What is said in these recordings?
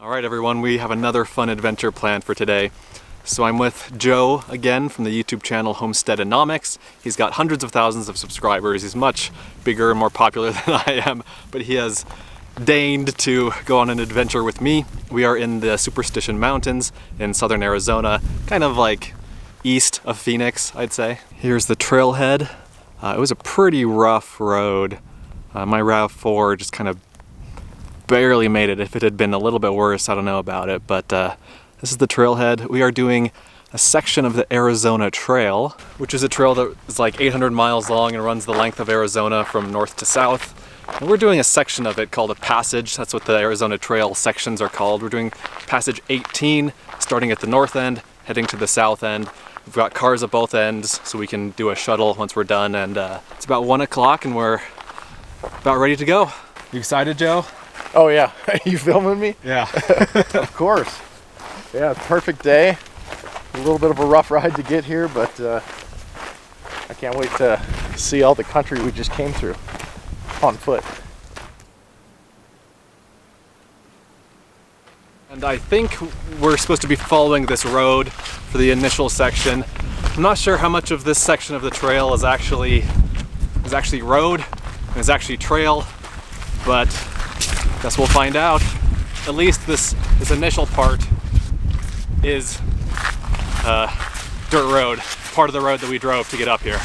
Alright everyone, we have another fun adventure planned for today. So I'm with Joe again from the YouTube channel Homesteadonomics. He's got hundreds of thousands of subscribers. He's much bigger and more popular than I am, but he has deigned to go on an adventure with me. We are in the Superstition Mountains in southern Arizona, kind of like east of Phoenix, I'd say. Here's the trailhead. It was a pretty rough road. My RAV4 just kind of barely made it. If it had been a little bit worse, I don't know about it, but this is the trailhead. We are doing a section of the Arizona Trail, which is a trail that is like 800 miles long and runs the length of Arizona from north to south. And we're doing a section of it called a passage. That's what the Arizona Trail sections are called. We're doing passage 18, starting at the north end, heading to the south end. We've got cars at both ends, so we can do a shuttle once we're done. And it's about 1 o'clock and we're about ready to go. You excited, Joe? Oh yeah, you filming me? Yeah. Of course. Yeah, it's a perfect day. A little bit of a rough ride to get here, but I can't wait to see all the country we just came through on foot. And I think we're supposed to be following this road for the initial section. I'm not sure how much of this section of the trail is actually road and is actually trail, but guess we'll find out. At least this initial part is dirt road, part of the road that we drove to get up here.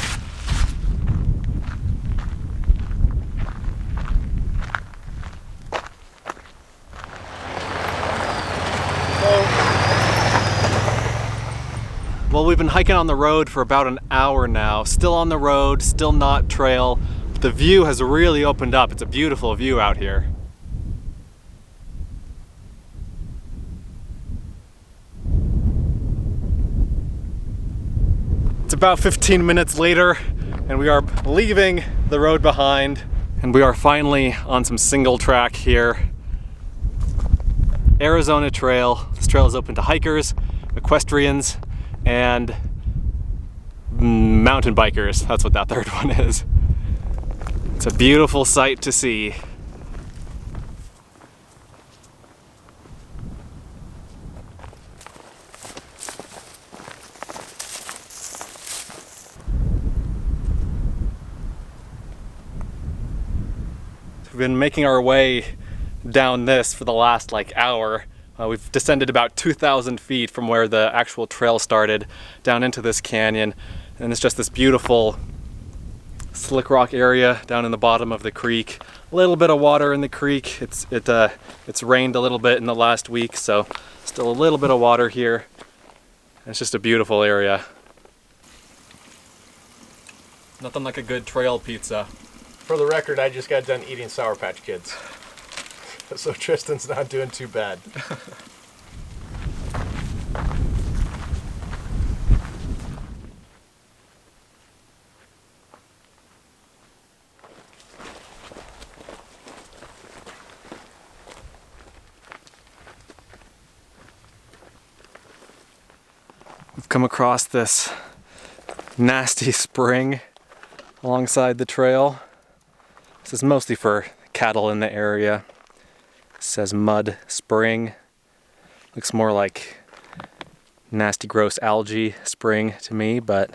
Well, we've been hiking on the road for about an hour now. Still on the road, still not trail. But the view has really opened up. It's a beautiful view out here. It's about 15 minutes later and we are leaving the road behind and we are finally on some single track here. Arizona Trail. This trail is open to hikers, equestrians, and mountain bikers. That's what that third one is. It's a beautiful sight to see. We've been making our way down this for the last hour. We've descended about 2,000 feet from where the actual trail started down into this canyon, and it's just this beautiful slick rock area down in the bottom of the creek. A little bit of water in the creek. It's rained a little bit in the last week, so still a little bit of water here. It's just a beautiful area. Nothing like a good trail pizza. For the record, I just got done eating Sour Patch Kids. So Tristan's not doing too bad. We've come across this nasty spring alongside the trail. This is mostly for cattle in the area. It says Mud Spring. Looks more like nasty gross algae spring to me, but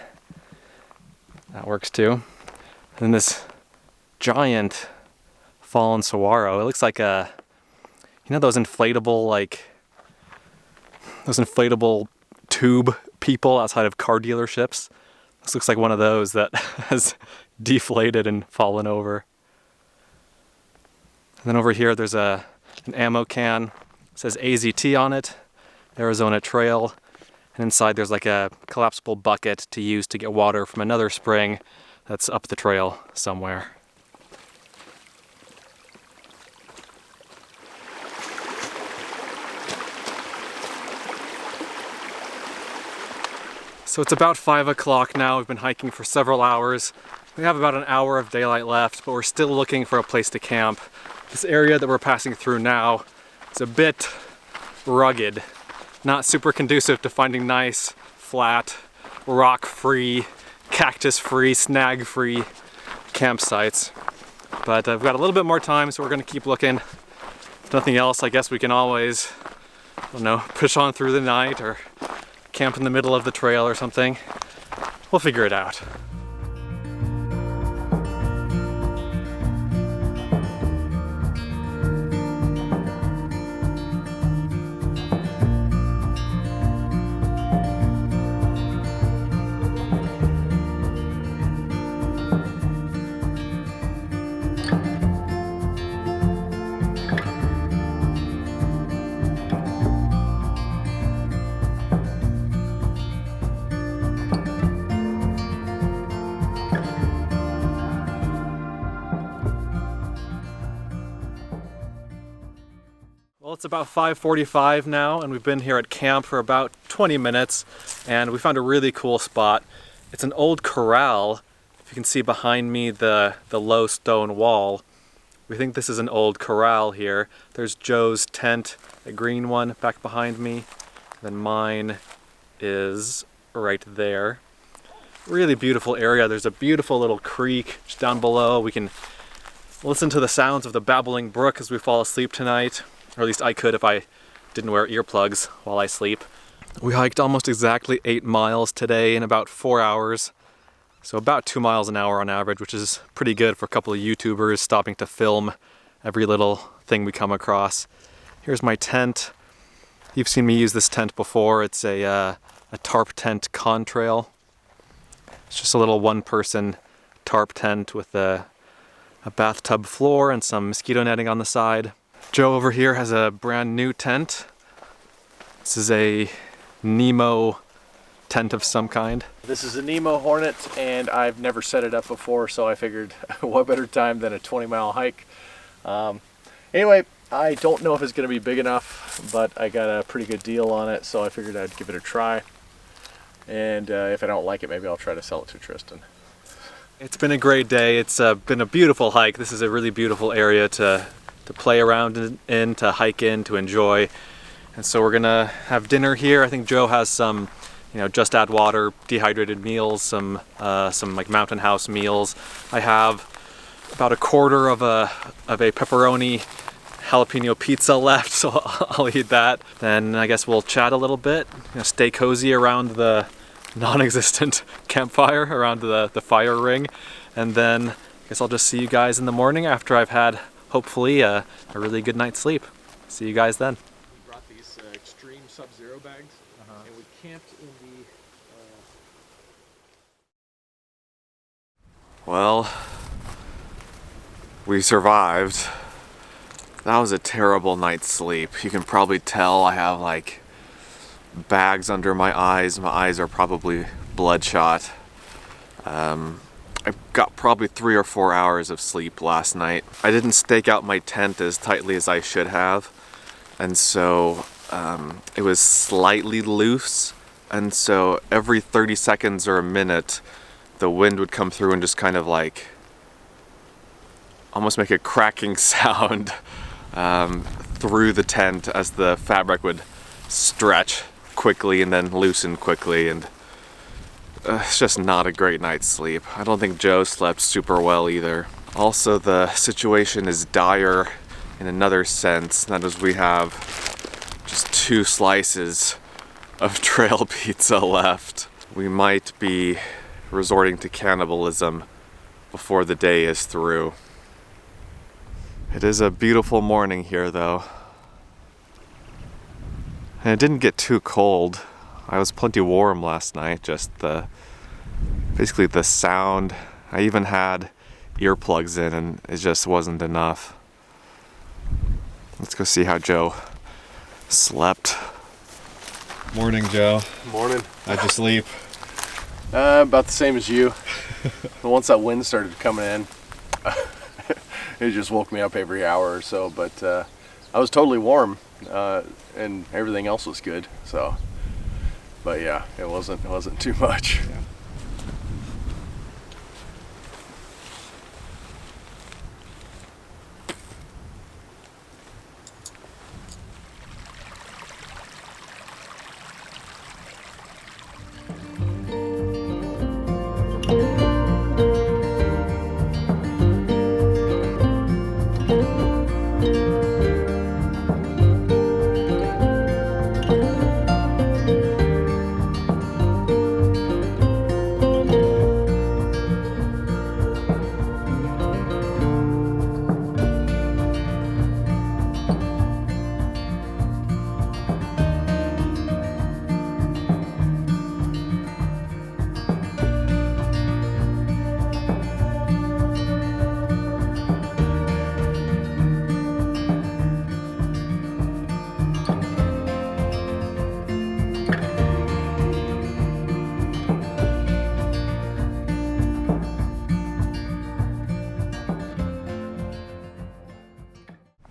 that works too. And this giant fallen saguaro. It looks like a, you know, those inflatable tube people outside of car dealerships. This looks like one of those that has deflated and fallen over. And then over here there's an ammo can. It says AZT on it, Arizona Trail. And inside there's like a collapsible bucket to use to get water from another spring that's up the trail somewhere. So it's about 5 o'clock now. We've been hiking for several hours. We have about an hour of daylight left, but we're still looking for a place to camp. This area that we're passing through now is a bit rugged, not super conducive to finding nice, flat, rock-free, cactus-free, snag-free campsites. But I've got a little bit more time, so we're gonna keep looking. If nothing else, I guess we can always I don't know, push on through the night or camp in the middle of the trail or something. We'll figure it out. Well, it's about 5:45 now, and we've been here at camp for about 20 minutes, and we found a really cool spot. It's an old corral. If you can see behind me the low stone wall, we think this is an old corral here. There's Joe's tent, a green one back behind me, then mine is right there. Really beautiful area. There's a beautiful little creek just down below. We can listen to the sounds of the babbling brook as we fall asleep tonight. Or at least I could if I didn't wear earplugs while I sleep. We hiked almost exactly 8 miles today in about 4 hours. So about 2 miles an hour on average, which is pretty good for a couple of YouTubers stopping to film every little thing we come across. Here's my tent. You've seen me use this tent before. It's a tarp tent contrail. It's just a little one-person tarp tent with a bathtub floor and some mosquito netting on the side. Joe over here has a brand new tent. This is a Nemo tent of some kind. This is a Nemo Hornet, and I've never set it up before, so I figured what better time than a 20-mile hike. Anyway, I don't know if it's going to be big enough, but I got a pretty good deal on it, so I figured I'd give it a try. And if I don't like it, maybe I'll try to sell it to Tristan. It's been a great day. It's been a beautiful hike. This is a really beautiful area to play around in, to hike in, to enjoy. And so we're gonna have dinner here. I think Joe has some, just add water, dehydrated meals, some like Mountain House meals. I have about a quarter of a pepperoni jalapeno pizza left, so I'll eat that. Then I guess we'll chat a little bit, stay cozy around the non-existent campfire, around the fire ring, and then I guess I'll just see you guys in the morning after I've had hopefully a really good night's sleep. See you guys then. We brought these extreme sub-zero bags, and we camped in the... Well, we survived. That was a terrible night's sleep. You can probably tell I have like bags under my eyes. My eyes are probably bloodshot. I got probably 3 or 4 hours of sleep last night. I didn't stake out my tent as tightly as I should have, and so it was slightly loose, and so every 30 seconds or a minute the wind would come through and just kind of like almost make a cracking sound through the tent as the fabric would stretch quickly and then loosen quickly, and it's just not a great night's sleep. I don't think Joe slept super well either. Also, the situation is dire in another sense. That is, we have just 2 slices of trail pizza left. We might be resorting to cannibalism before the day is through. It is a beautiful morning here though. And it didn't get too cold. I was plenty warm last night, just basically the sound. I even had earplugs in and it just wasn't enough. Let's go see how Joe slept. Morning, Joe. Morning. How'd you sleep? About the same as you. Once that wind started coming in, it just woke me up every hour or so, but I was totally warm, and everything else was good, so. But yeah, it wasn't too much. Yeah.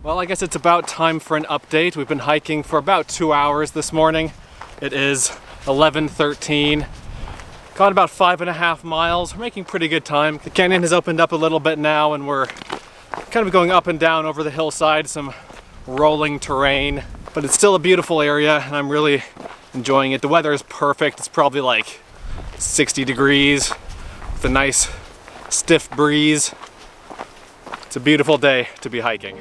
Well, I guess it's about time for an update. We've been hiking for about 2 hours this morning. It is 11:13. Got about 5.5 miles. We're making pretty good time. The canyon has opened up a little bit now and we're kind of going up and down over the hillside, some rolling terrain, but it's still a beautiful area and I'm really enjoying it. The weather is perfect. It's probably like 60 degrees with a nice stiff breeze. It's a beautiful day to be hiking.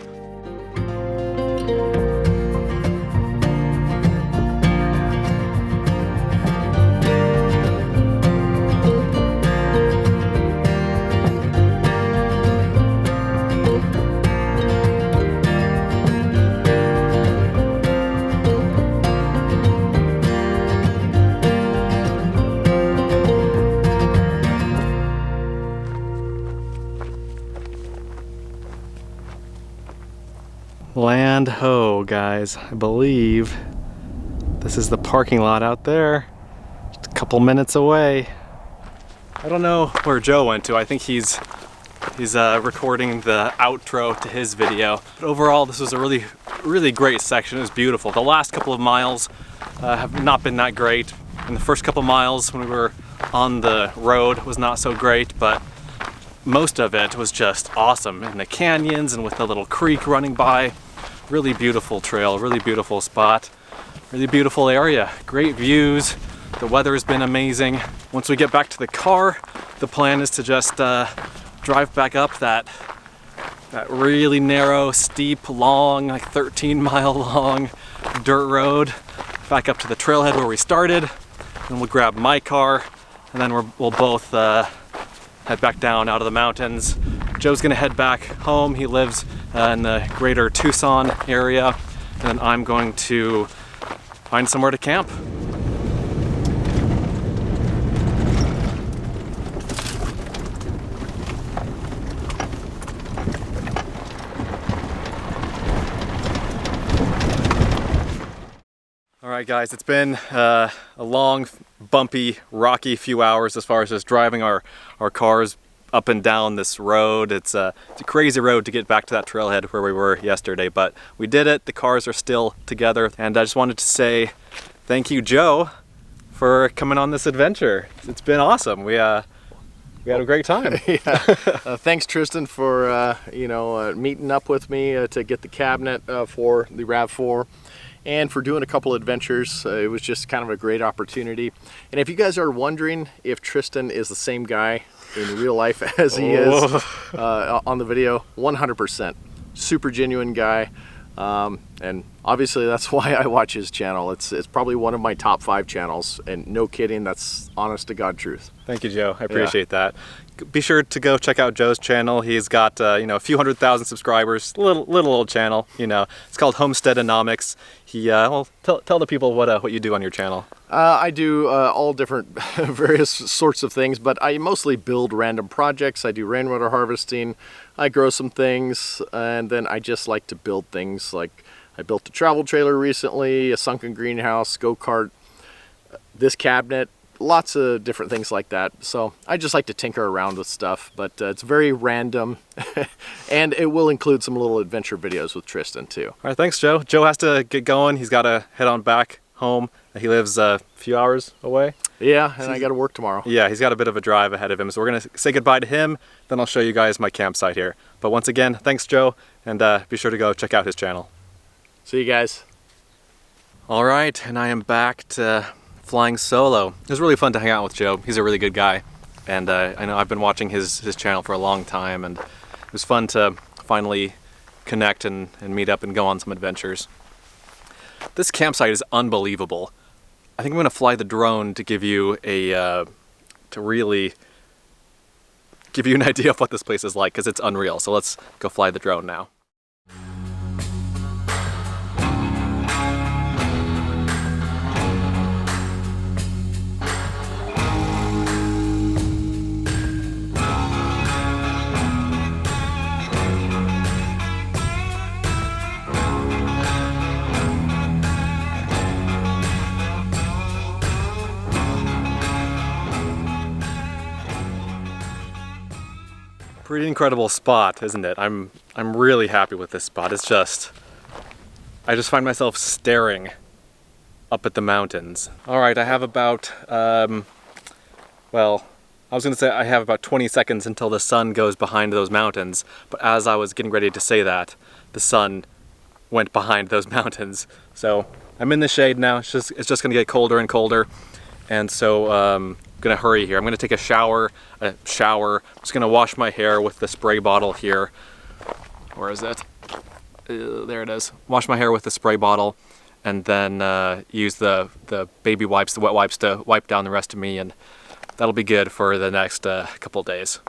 Land ho, guys. I believe this is the parking lot out there. Just a couple minutes away. I don't know where Joe went to. I think he's recording the outro to his video. But overall, this was a really great section. It was beautiful. The last couple of miles have not been that great. And the first couple miles when we were on the road was not so great, but most of it was just awesome in the canyons and with the little creek running by. Really beautiful trail, really beautiful spot, really beautiful area, great views. The weather has been amazing. Once we get back to the car, the plan is to just drive back up that really narrow, steep, long, like 13-mile long dirt road back up to the trailhead where we started. Then we'll grab my car and then we'll both head back down out of the mountains. Joe's gonna head back home. He lives in the greater Tucson area. And then I'm going to find somewhere to camp. All right, guys, it's been a long, bumpy, rocky few hours as far as just driving our cars up and down this road. It's a crazy road to get back to that trailhead where we were yesterday, but we did it. The cars are still together, and I just wanted to say thank you, Joe, for coming on this adventure. It's been awesome. We had a great time. Yeah. Thanks, Tristan, for meeting up with me to get the cabinet for the RAV4. And for doing a couple adventures. It was just kind of a great opportunity. And if you guys are wondering if Tristan is the same guy in real life as he is on the video, 100%. Super genuine guy. And obviously that's why I watch his channel. It's probably one of my top 5 channels, and no kidding, that's honest to God truth. Thank you, Joe. I appreciate that. Be sure to go check out Joe's channel. He's got a few 100,000 subscribers. Little old channel. It's called Homesteadonomics. He tell the people what you do on your channel. I do all different various sorts of things, but I mostly build random projects. I do rainwater harvesting. I grow some things, and then I just like to build things. Like I built a travel trailer recently, a sunken greenhouse, go-kart, this cabinet. Lots of different things like that. So I just like to tinker around with stuff, but it's very random and it will include some little adventure videos with Tristan too. All right, thanks, Joe. Joe has to get going. He's got to head on back home. He lives a few hours away. Yeah, and I got to work tomorrow. Yeah, he's got a bit of a drive ahead of him. So we're going to say goodbye to him. Then I'll show you guys my campsite here. But once again, thanks, Joe. And be sure to go check out his channel. See you guys. All right, and I am back to flying solo. It was really fun to hang out with Joe. He's a really good guy, and I know I've been watching his channel for a long time, and it was fun to finally connect and meet up and go on some adventures. This campsite is unbelievable. I think I'm gonna fly the drone to give you to really give you an idea of what this place is like, because it's unreal. So let's go fly the drone now. Pretty incredible spot, isn't it? I'm really happy with this spot. It's just, I just find myself staring up at the mountains. All right, I have about, well, I was gonna say I have about 20 seconds until the sun goes behind those mountains, but as I was getting ready to say that, the sun went behind those mountains. So I'm in the shade now. It's just gonna get colder and colder, and so I'm gonna hurry here. I'm gonna take a shower. I'm just gonna wash my hair with the spray bottle here. Where is it? There it is. Wash my hair with the spray bottle, and then use the baby wipes, the wet wipes, to wipe down the rest of me, and that'll be good for the next couple days.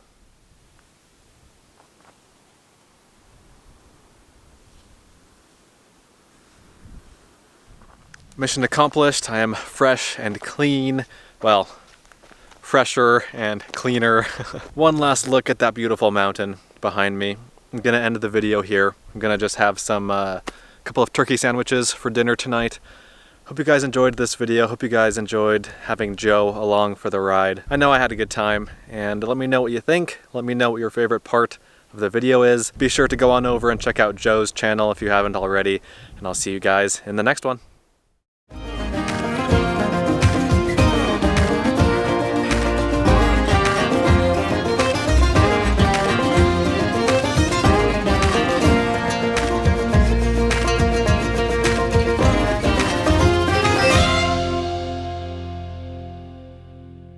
Mission accomplished. I am fresh and clean. Well, fresher and cleaner. One last look at that beautiful mountain behind me. I'm gonna end the video here. I'm gonna just have some couple of turkey sandwiches for dinner tonight. Hope you guys enjoyed this video. Hope you guys enjoyed having Joe along for the ride. I know I had a good time, and let me know what you think. Let me know what your favorite part of the video is. Be sure to go on over and check out Joe's channel if you haven't already, and I'll see you guys in the next one.